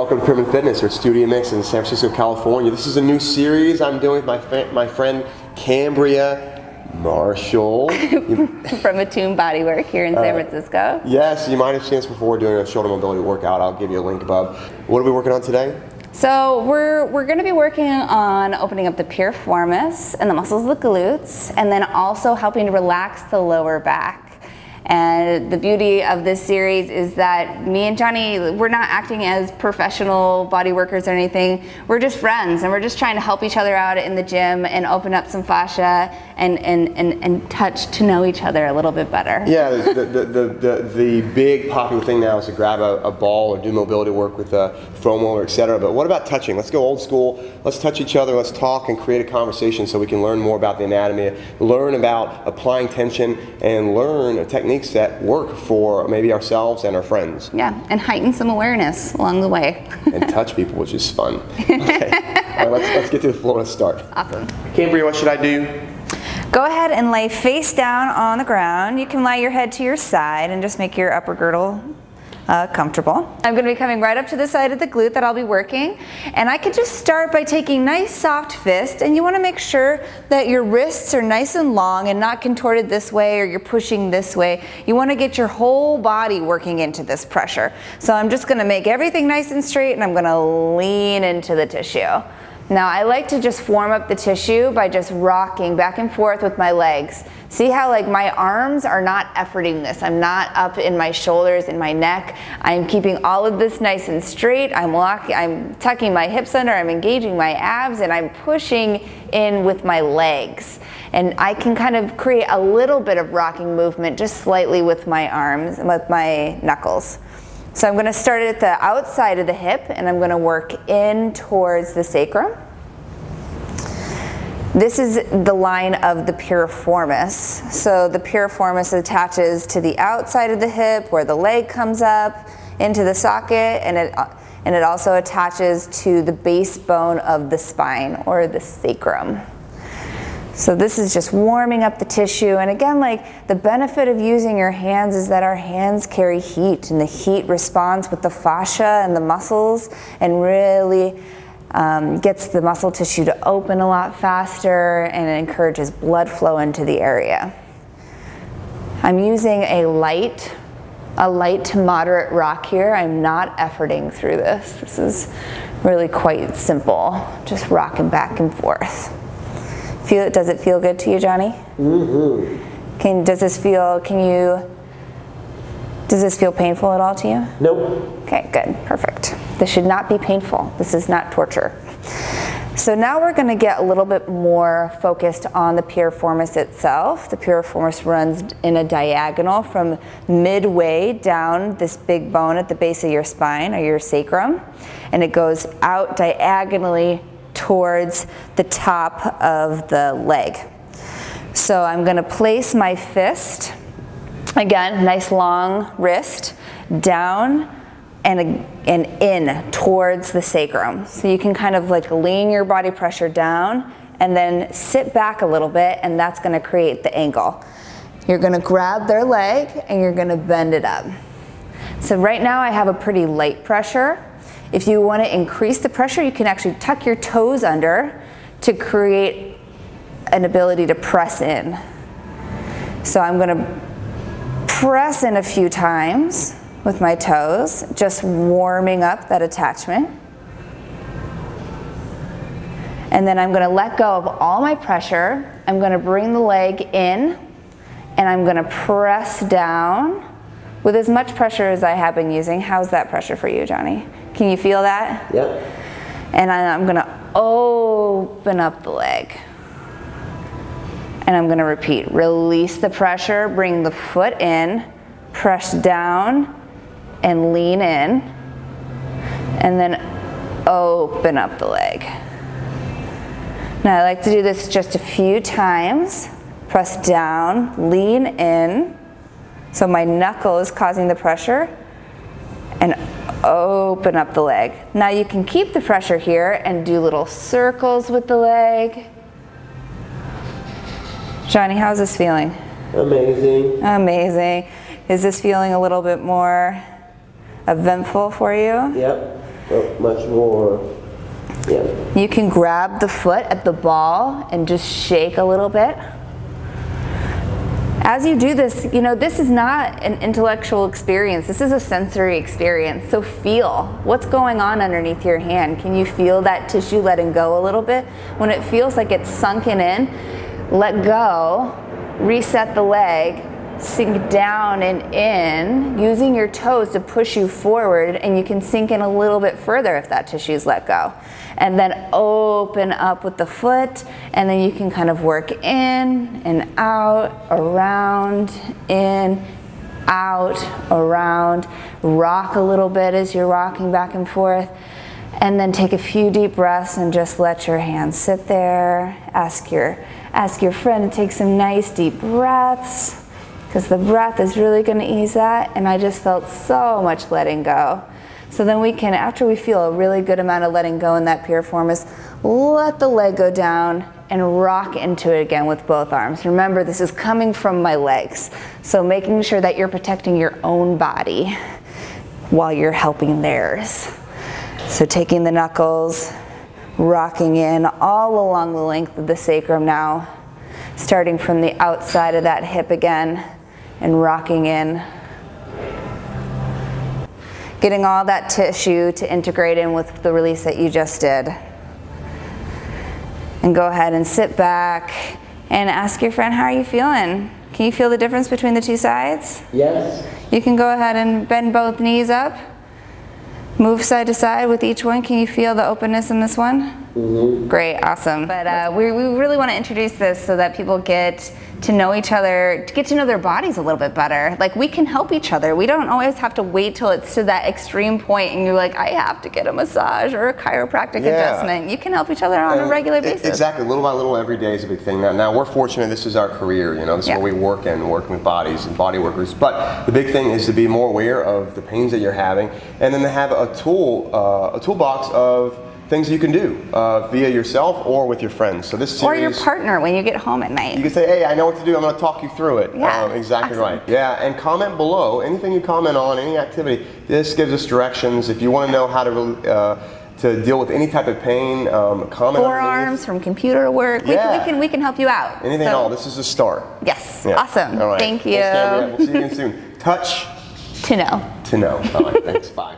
Welcome to Pearman Fitness or Studiomix in San Francisco, California. This is a new series I'm doing with my friend Cambria Marshall. From Attune Bodywork here in San Francisco. Yes, you might have seen us before doing a shoulder mobility workout. I'll give you a link above. What are we working on today? So we're going to be working on opening up the piriformis and the muscles of the glutes, and then also helping to relax the lower back. And the beauty of this series is that me and Johnny, we're not acting as professional body workers or anything. We're just friends, and we're just trying to help each other out in the gym and open up some fascia and touch to know each other a little bit better. Yeah, the big popular thing now is to grab a ball or do mobility work with a foam roller, etc. But what about touching? Let's go old school. Let's touch each other. Let's talk and create a conversation so we can learn more about the anatomy, learn about applying tension, and learn techniques that work for maybe ourselves and our friends. Yeah, and heighten some awareness along the way. And touch people, which is fun. Okay, all right, let's get to the floor. Let's start. Awesome. Cambria, what should I do? Go ahead and lay face down on the ground. You can lie your head to your side and just make your upper girdle comfortable. I'm going to be coming right up to the side of the glute that I'll be working, and I could just start by taking nice soft fists, and you want to make sure that your wrists are nice and long and not contorted this way or you're pushing this way. You want to get your whole body working into this pressure. So I'm just going to make everything nice and straight, and I'm going to lean into the tissue. Now I like to just warm up the tissue by just rocking back and forth with my legs. See how like my arms are not efforting this. I'm not up in my shoulders, in my neck. I'm keeping all of this nice and straight. I'm tucking my hips under, I'm engaging my abs, and I'm pushing in with my legs. And I can kind of create a little bit of rocking movement just slightly with my arms and with my knuckles. So I'm going to start at the outside of the hip, and I'm going to work in towards the sacrum. This is the line of the piriformis. So the piriformis attaches to the outside of the hip where the leg comes up into the socket, and it also attaches to the base bone of the spine or the sacrum. So this is just warming up the tissue, and again, like the benefit of using your hands is that our hands carry heat, and the heat responds with the fascia and the muscles and really gets the muscle tissue to open a lot faster, and it encourages blood flow into the area. I'm using a light to moderate rock here. I'm not efforting through this. This is really quite simple, just rocking back and forth. Does it feel good to you, Johnny? Mm-hmm. Does this feel painful at all to you? Nope. Okay, good, perfect. This should not be painful. This is not torture. So now we're going to get a little bit more focused on the piriformis itself. The piriformis runs in a diagonal from midway down this big bone at the base of your spine or your sacrum, and it goes out diagonally towards the top of the leg. So I'm going to place my fist, again, nice long wrist, down and in towards the sacrum. So you can kind of like lean your body pressure down and then sit back a little bit, and that's going to create the angle. You're going to grab their leg and you're going to bend it up. So right now I have a pretty light pressure. If you want to increase the pressure, you can actually tuck your toes under to create an ability to press in. So I'm going to press in a few times with my toes, just warming up that attachment. And then I'm going to let go of all my pressure. I'm going to bring the leg in, and I'm going to press down with as much pressure as I have been using. How's that pressure for you, Johnny? Can you feel that? Yep. And I'm going to open up the leg. And I'm going to repeat. Release the pressure, bring the foot in, press down, and lean in. And then open up the leg. Now I like to do this just a few times. Press down, lean in. So my knuckle is causing the pressure. And open up the leg. Now you can keep the pressure here and do little circles with the leg. Johnny, how's this feeling? Amazing. Amazing. Is this feeling a little bit more eventful for you? Yep. Much more. Yeah. You can grab the foot at the ball and just shake a little bit. As you do this, you know, this is not an intellectual experience. This is a sensory experience. So feel what's going on underneath your hand. Can you feel that tissue letting go a little bit? When it feels like it's sunken in, let go, reset the leg, sink down and in, using your toes to push you forward, and you can sink in a little bit further if that tissue's let go. And then open up with the foot, and then you can kind of work in and out, around, in, out, around, rock a little bit as you're rocking back and forth, and then take a few deep breaths and just let your hands sit there. Ask your friend to take some nice deep breaths, because the breath is really going to ease that. And I just felt so much letting go. So then we can, after we feel a really good amount of letting go in that piriformis, let the leg go down and rock into it again with both arms. Remember, this is coming from my legs. So making sure that you're protecting your own body while you're helping theirs. So taking the knuckles, rocking in all along the length of the sacrum now, starting from the outside of that hip again, and rocking in. Getting all that tissue to integrate in with the release that you just did. And go ahead and sit back and ask your friend, how are you feeling? Can you feel the difference between the two sides? Yes. You can go ahead and bend both knees up. Move side to side with each one. Can you feel the openness in this one? Mm-hmm. Great, awesome. But we really want to introduce this so that people get to know each other, to get to know their bodies a little bit better. Like, we can help each other. We don't always have to wait till it's to that extreme point and you're like, I have to get a massage or a chiropractic adjustment. You can help each other on a regular basis. Exactly, little by little, every day is a big thing. Now we're fortunate, this is our career, you know, this is where we work in, working with bodies and body workers. But the big thing is to be more aware of the pains that you're having, and then to have a toolbox of things you can do via yourself or with your friends. So this series, or your partner when you get home at night. You can say, hey, I know what to do, I'm going to talk you through it. Yeah, exactly right. Yeah, and comment below, anything you comment on, any activity, this gives us directions. If you want to know how to deal with any type of pain, comment forearms from computer work, we can help you out. Anything at all, this is a start. Yes, awesome. All right. Thank you. Thanks, Cambria. We'll see you again soon. Touch to know. To know. All right, thanks, bye.